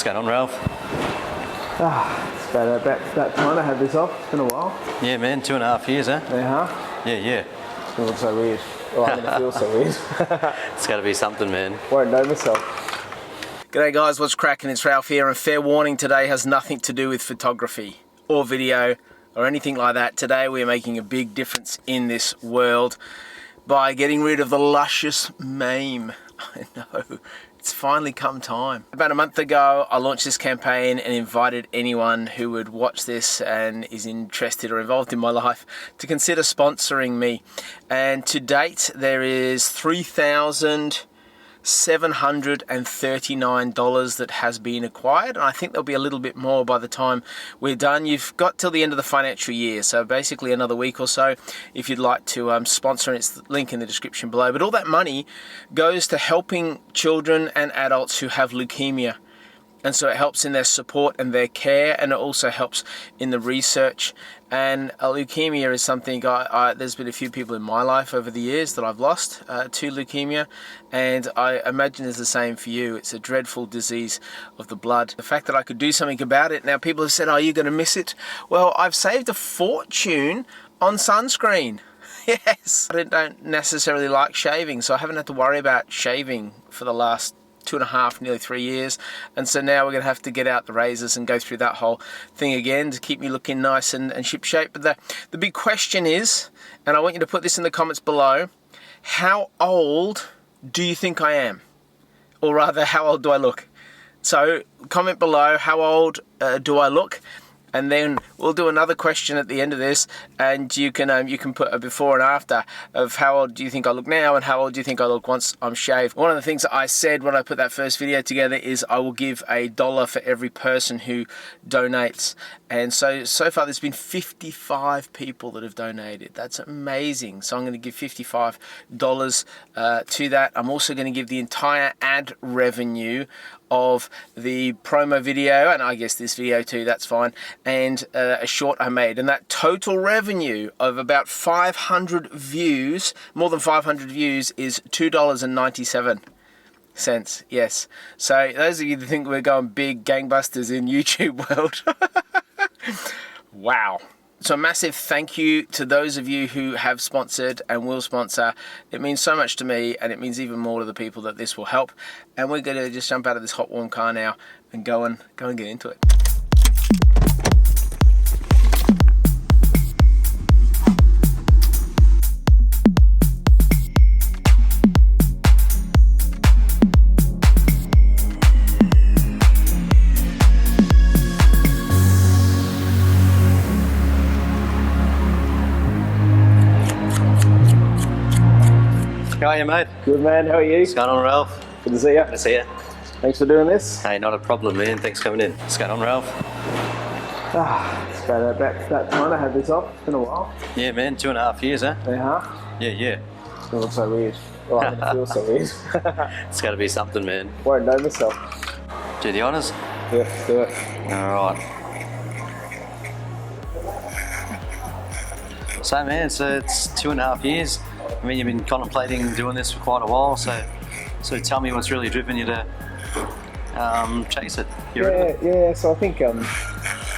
What's going on, Ralph? It's about time I had this off. It's been a while. Yeah, man, 2.5 years, huh? Yeah, huh? Yeah. It looks so weird. Oh, I mean, it feels so weird. It's got to be something, man. Won't know myself. G'day guys, what's cracking? It's Ralph here, and fair warning, today has nothing to do with photography or video or anything like that. Today we're making a big difference in this world by getting rid of the luscious mame. I know, it's finally come time. About a month ago, I launched this campaign and invited anyone who would watch this and is interested or involved in my life to consider sponsoring me. And to date, there is $3,739 that has been acquired, and I think there'll be a little bit more by the time we're done. You've got till the end of the financial year, so basically another week or so if you'd like to sponsor, and it's the link in the description below. But all that money goes to helping children and adults who have leukemia. And so it helps in their support and their care, and it also helps in the research. And leukemia is something, there's been a few people in my life over the years that I've lost to leukemia, and I imagine it's the same for you. It's a dreadful disease of the blood. The fact that I could do something about it, now people have said, are you going to miss it? Well, I've saved a fortune on sunscreen. Yes, I don't necessarily like shaving, so I haven't had to worry about shaving for the last 2.5, nearly 3 years, and so now we're going to have to get out the razors and go through that whole thing again to keep me looking nice and ship shape. But the big question is, and I want you to put this in the comments below, how old do you think I am? Or rather, how old do I look? So comment below, how old do I look? And then we'll do another question at the end of this, and you can put a before and after of how old do you think I look now and how old do you think I look once I'm shaved. One of the things that I said when I put that first video together is I will give $1 for every person who donates. And so far there's been 55 people that have donated. That's amazing. So I'm going to give $55 to that. I'm also going to give the entire ad revenue of the promo video, and I guess this video too, that's fine, and a short I made, and that total revenue of about 500 views, more than 500 views, is $2.97. Yes, so those of you that think we're going big gangbusters in YouTube world, wow. So a massive thank you to those of you who have sponsored and will sponsor. It means so much to me, and it means even more to the people that this will help. And we're going to just jump out of this hot warm car now and go and get into it. How are you, mate? Good, man. How are you? What's going on, Ralph? Good to see you. Good to see you. Thanks for doing this. Hey, not a problem, man. Thanks for coming in. What's going on, Ralph? It's about time I had this off. It's been a while. Yeah, man, 2.5 years, huh? Yeah, huh? Yeah. It looks so weird. Oh, I mean, it feels so weird. It's got to be something, man. Won't know myself. Do the honours? Yeah, do it. All right. So, man, it's 2.5 years. I mean, you've been contemplating doing this for quite a while, so tell me what's really driven you to chase it. Yeah, so I think a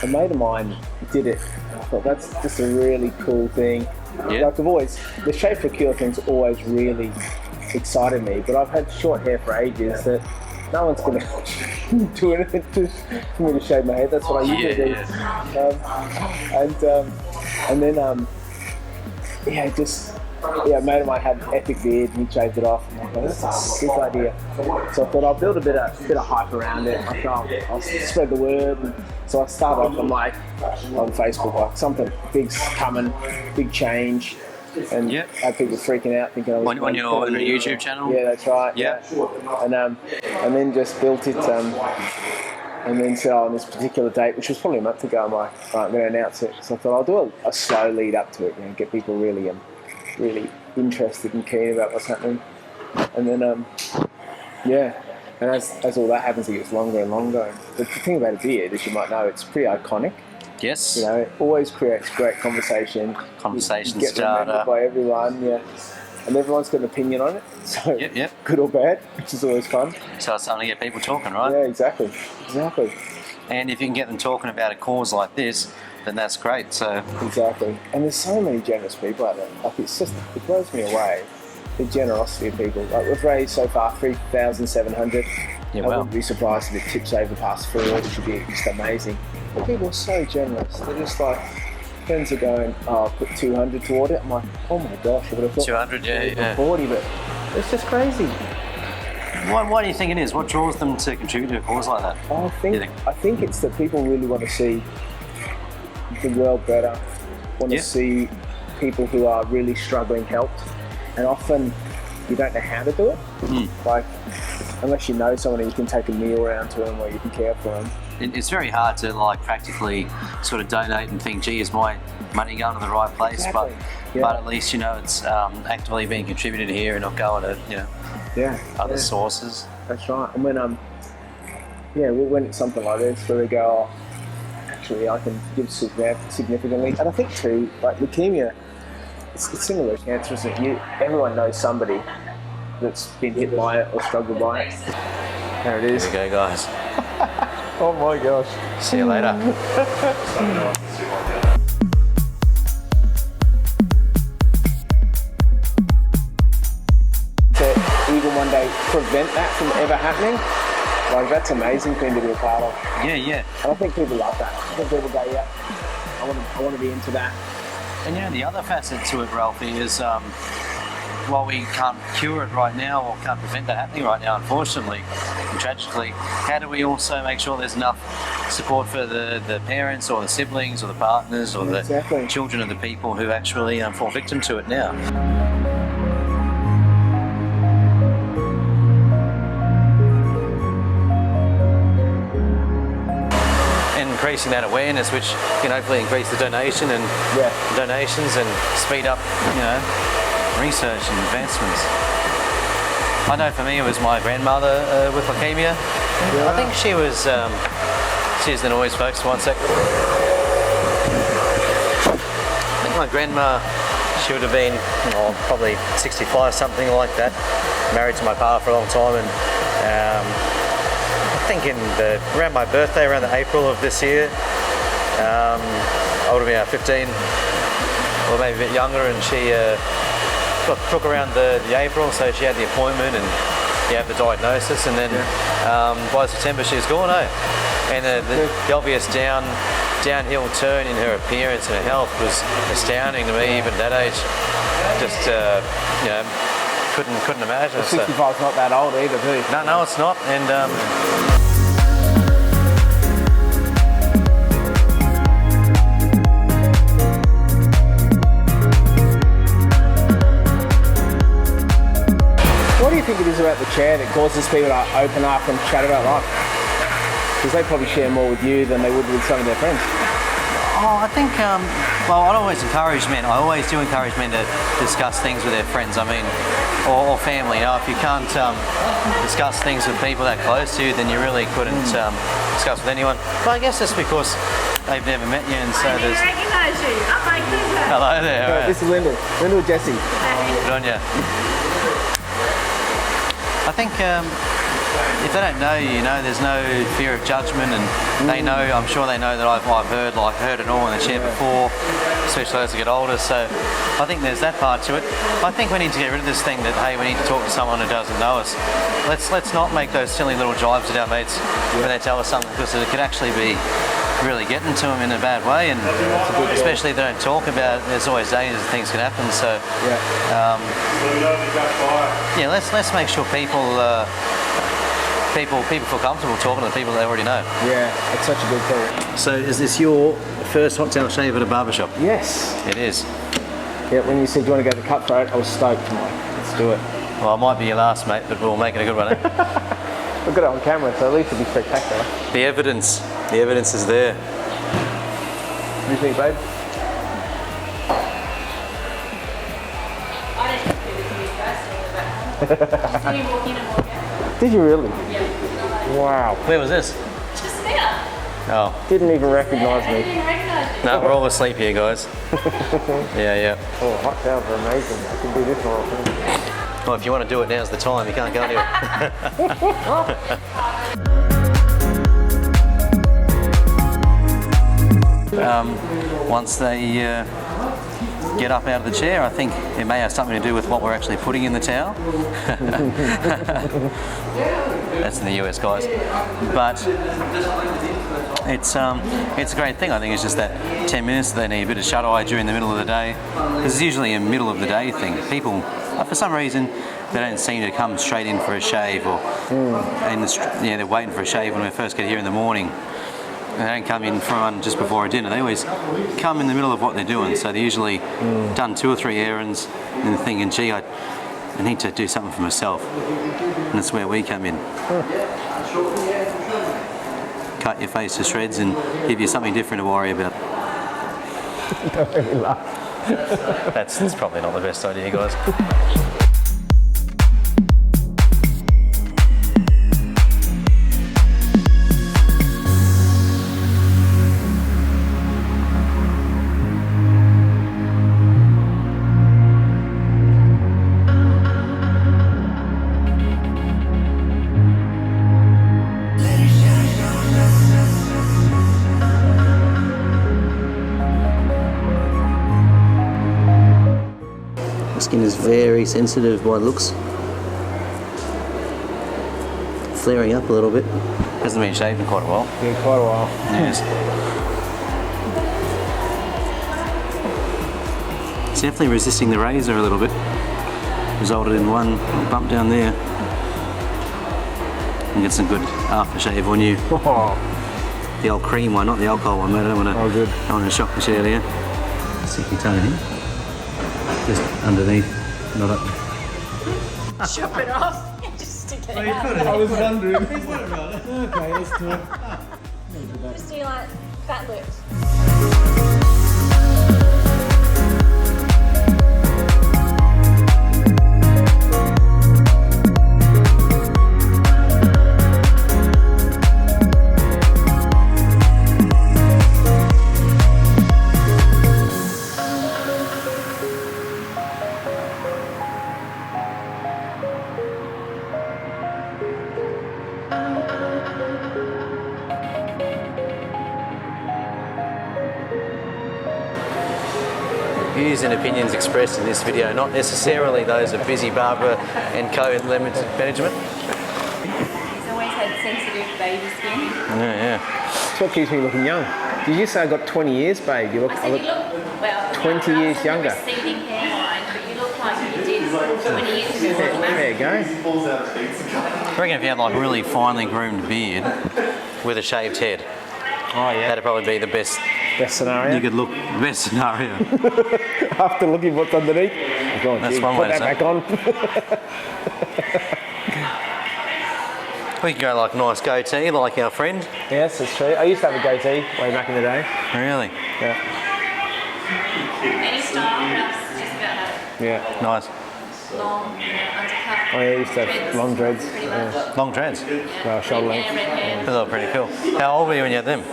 mate of mine did it. I thought that's just a really cool thing. Yeah. Like the Shave for Cure thing's always really excited me, but I've had short hair for ages that no one's going to do anything for me to shave my head. That's what I usually do. And then a mate of mine had an epic beard and he shaved it off. And I thought, that's a sick idea. So I thought I'll build a bit of hype around it. I thought I'll spread the word. And so I started off on Facebook, like something big's coming, big change. And had people freaking out thinking I was on your YouTube channel? Yeah, that's right. Yeah. And then just built it. And then said, on this particular date, which was probably a month ago, I'm like, right, I'm going to announce it. So I thought I'll do a slow lead up to it, get people really interested and keen about what's happening. And then, and as all that happens, it gets longer and longer. But the thing about a beard, as you might know, it's pretty iconic. Yes. It always creates great conversation. Conversation get starter. Remembered by everyone, yeah. and everyone's got an opinion on it. So Yep. good or bad, which is always fun. So it's starting to get people talking, right? Yeah, exactly. And if you can get them talking about a cause like this, then that's great. So Exactly. And there's so many generous people out there. Like it blows me away, the generosity of people. Like we've raised so far 3,700. Yeah, I wow. wouldn't be surprised if it tips over past 4, which would be just amazing. But people are so generous. They're just like, friends are going, oh, I'll put 200 toward it. I'm like, oh my gosh, I would have thought 200, yeah. 40, but it's just crazy. Why do you think it is? What draws them to contribute to a cause like that? I think it's that people really want to see the world better, want to see people who are really struggling helped, and often you don't know how to do it. Like, unless you know someone and you can take a meal around to them or you can care for them. It's very hard to like practically sort of donate and think, gee, is my money going to the right place? Exactly. But at least, you know, it's actively being contributed here and not going to, you know, other sources. That's right. And when it's something like this where we go, oh, actually I can give significantly. And I think too, like leukemia, it's similar to cancer, isn't it? Everyone knows somebody that's been hit by it or struggled by it. There it is. Here we go, guys. Oh my gosh. See you later. To even one day prevent that from ever happening, like that's an amazing thing to be a part of. Yeah. And I think people love that. I think people go, yeah, I want to be into that. And you know, the other facet to it, Ralphie, is while we can't cure it right now or can't prevent that happening right now, unfortunately and tragically, how do we also make sure there's enough support for the parents or the siblings or the partners or the children of the people who actually fall victim to it now? Increasing that awareness, which can hopefully increase the donations and speed up, you know, research and advancements. I know for me it was my grandmother with leukemia. I think she was the noise, folks. 1 sec. I think my grandma, she would have been probably 65, something like that. Married to my pa for a long time, and I think around my birthday, around the April of this year, I would have been about 15 or maybe a bit younger, and she took around the April, so she had the appointment and you have the diagnosis, and then by September she's gone, and the obvious downhill turn in her appearance and her health was astounding to me, even at that age. Just you know, couldn't imagine. 65's not that old either, too. No, it's not. And what do you think it is about the chair that causes people to open up and chat about life? Because they probably share more with you than they would with some of their friends. I think, well, I always do encourage men to discuss things with their friends, or family. You know, if you can't discuss things with people that close to you, then you really couldn't discuss with anyone. But I guess it's because they've never met you, and so I there's... didn't recognize you. I'm like, who's that? Hello there. Right. This is Linda with Jesse. Good on you. I think if they don't know you, there's no fear of judgment, and they know, I'm sure they know that I've heard it all in the chair before, especially as I get older, so I think there's that part to it. I think we need to get rid of this thing that, hey, we need to talk to someone who doesn't know us. Let's not make those silly little jibes with our mates when they tell us something, because it could actually be really getting to them in a bad way, and especially if they don't talk about it, there's always dangers that things can happen. So let's make sure people feel comfortable talking to the people they already know. Yeah, it's such a good call. So is this your first hot tail shave at a barbershop? Yes. It is. Yeah, when you said you want to go to Cutthroat, I was stoked. I'm like, let's do it. Well, it might be your last, mate, but we'll make it a good one, eh? I've got it on camera, so at least it'll be spectacular. The evidence is there. What do you think, babe? I didn't do this in his first, but you walk in and walk out. Did you really? Yeah. Wow. Where was this? Just there. Oh, Didn't even recognise I me. didn't recognise you. no, we're all asleep here, guys. Yeah. Oh, hot towels are amazing. I can do this more often. Well, if you want to do it, now's the time. You can't go anywhere. Once they get up out of the chair, I think it may have something to do with what we're actually putting in the towel. That's in the US, guys. But it's a great thing. I think it's just that 10 minutes they need a bit of shut eye during the middle of the day. This is usually a middle of the day thing. People, for some reason, they don't seem to come straight in for a shave, or they're waiting for a shave when we first get here in the morning. They don't come in for one just before dinner. They always come in the middle of what they're doing. So they're usually done 2 or 3 errands and thinking, gee, I need to do something for myself. And that's where we come in. Cut your face to shreds and give you something different to worry about. Don't make me laugh. That's probably not the best idea, guys. Skin is very sensitive by looks. Flaring up a little bit. Hasn't been shaved in quite a while. Yeah, quite a while. Yes. It's definitely resisting the razor a little bit. Resulted in one bump down there. And get some good aftershave on you. The old cream one, not the alcohol one, mate. I don't want to shock the shit out of you. Stick your tongue in here. Just underneath, not up. Chop it off and just stick it out. I was wondering. Okay, let's do it. Just do like fat lips. Views and opinions expressed in this video, not necessarily those of Busy Barber and Co. Limited Management. He's always had sensitive baby skin. Yeah. That's what keeps me looking young. Did you say I got 20 years, babe? You look, I said you look, well, 20 years younger. Receding hairline, but you look like you did 20 years ago. There you go. I reckon if you had like a really finely groomed beard with a shaved head, Oh yeah. that'd probably be the best. Best scenario. You could look best scenario. After looking what's underneath. Oh, That's gee, one way put to that say back on. We could go like nice goatee, like our friend. Yes, that's true. I used to have a goatee way back in the day. Really Yeah. Any style, perhaps just about have Yeah. nice. long, undercut. Oh yeah, I used to have long dreads. Pretty much. Long dreads. Well, shoulder Red length. hair, red hair. They look pretty cool. How old were you when you had them?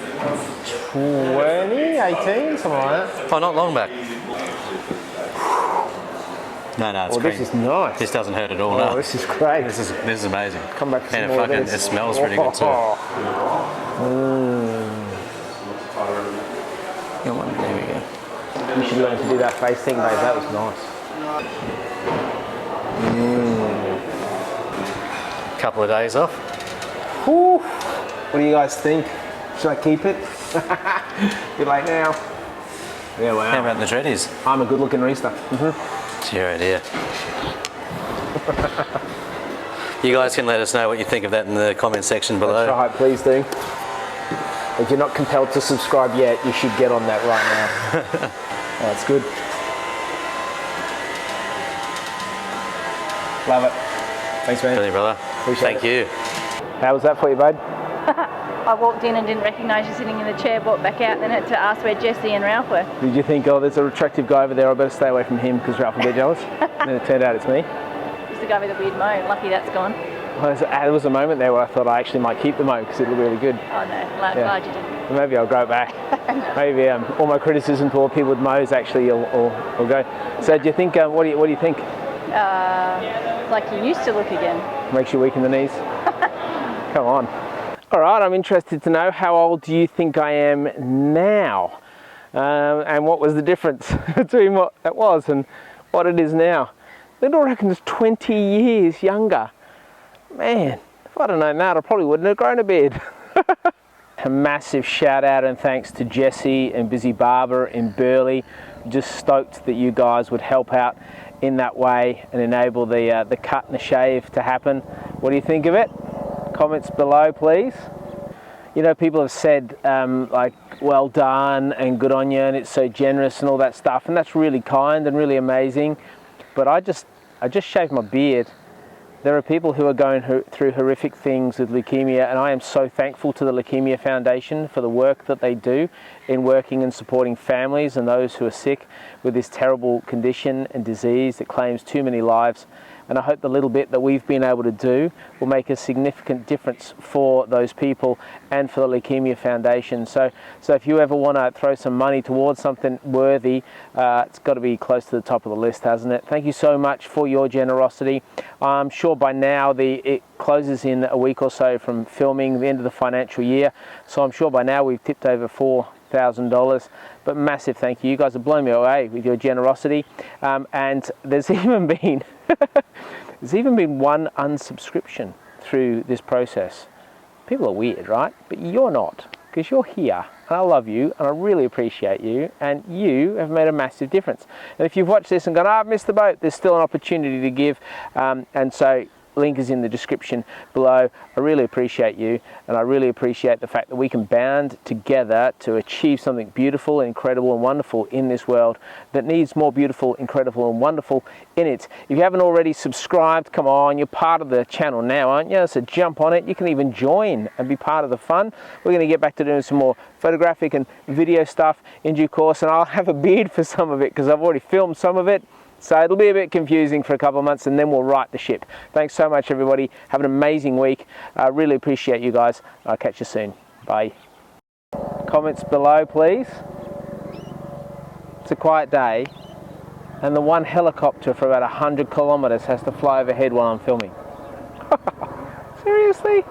20, 18, something like that. Oh, not long back. No, it's Oh, cream. this is nice. This doesn't hurt at all. Oh, no. this is great. This is amazing. Come back for And some more of it this. smells really good too. Come on, there we go. You should learn to do that face thing, babe. That was nice. Couple of days off. Whew. What do you guys think? Should I keep it? Bit late now. Yeah, How wow. about the dreadies? I'm a good-looking Reester. It's your idea. You guys can let us know what you think of that in the comment section below. That's right, please do. If you're not compelled to subscribe yet, you should get on that right now. That's good. Love it. Thanks, man. Really, brother. Appreciate Thank you. How was that for you, bud? I walked in and didn't recognise you sitting in the chair, walked back out, then had to ask where Jesse and Ralph were. Did you think, oh, there's an attractive guy over there, I better stay away from him because Ralph will get jealous? And then it turned out it's me. Just the guy with the weird mo. Lucky that's gone. Well, there was a moment there where I thought I actually might keep the mo because it looked really good. Oh no, glad you didn't. Maybe I'll grow it back. Maybe all my criticism toward people with Mo's actually will go. So do you think, what do you think? Like you used to look again. Makes you weak in the knees? Come on. All right, I'm interested to know, how old do you think I am now? And what was the difference between what it was and what it is now? Little reckons 20 years younger. Man, if I'd have known that, I probably wouldn't have grown a beard. A massive shout out and thanks to Jesse and Busy Barber in Burleigh. Just stoked that you guys would help out in that way and enable the cut and the shave to happen. What do you think of it? Comments below, please. You know, people have said like, well done and good on you, and it's so generous and all that stuff, and that's really kind and really amazing. But I just shaved my beard. There are people who are going through horrific things with leukemia, and I am so thankful to the Leukaemia Foundation for the work that they do in working and supporting families and those who are sick with this terrible condition and disease that claims too many lives. And I hope the little bit that we've been able to do will make a significant difference for those people and for the Leukaemia Foundation. So if you ever want to throw some money towards something worthy, it's got to be close to the top of the list, hasn't it? Thank you so much for your generosity. I'm sure by now it closes in a week or so from filming, the end of the financial year. So I'm sure by now we've tipped over $4,000, but massive thank you. You guys have blown me away with your generosity, and there's even been one unsubscription through this process. People are weird, right? But you're not, because you're here, and I love you, and I really appreciate you, and you have made a massive difference. And if you've watched this and gone, I've missed the boat, there's still an opportunity to give, and so link is in the description below. I really appreciate you, and I really appreciate the fact that we can band together to achieve something beautiful, incredible and wonderful in this world that needs more beautiful, incredible and wonderful in it. If you haven't already subscribed, come on, you're part of the channel now, aren't you? So jump on it. You can even join and be part of the fun. We're going to get back to doing some more photographic and video stuff in due course, and I'll have a beard for some of it because I've already filmed some of it. So it'll be a bit confusing for a couple of months, and then we'll right the ship. Thanks so much, everybody. Have an amazing week. I really appreciate you guys. I'll catch you soon. Bye. Comments below, please. It's a quiet day, and the one helicopter for about 100 kilometers has to fly overhead while I'm filming. Seriously?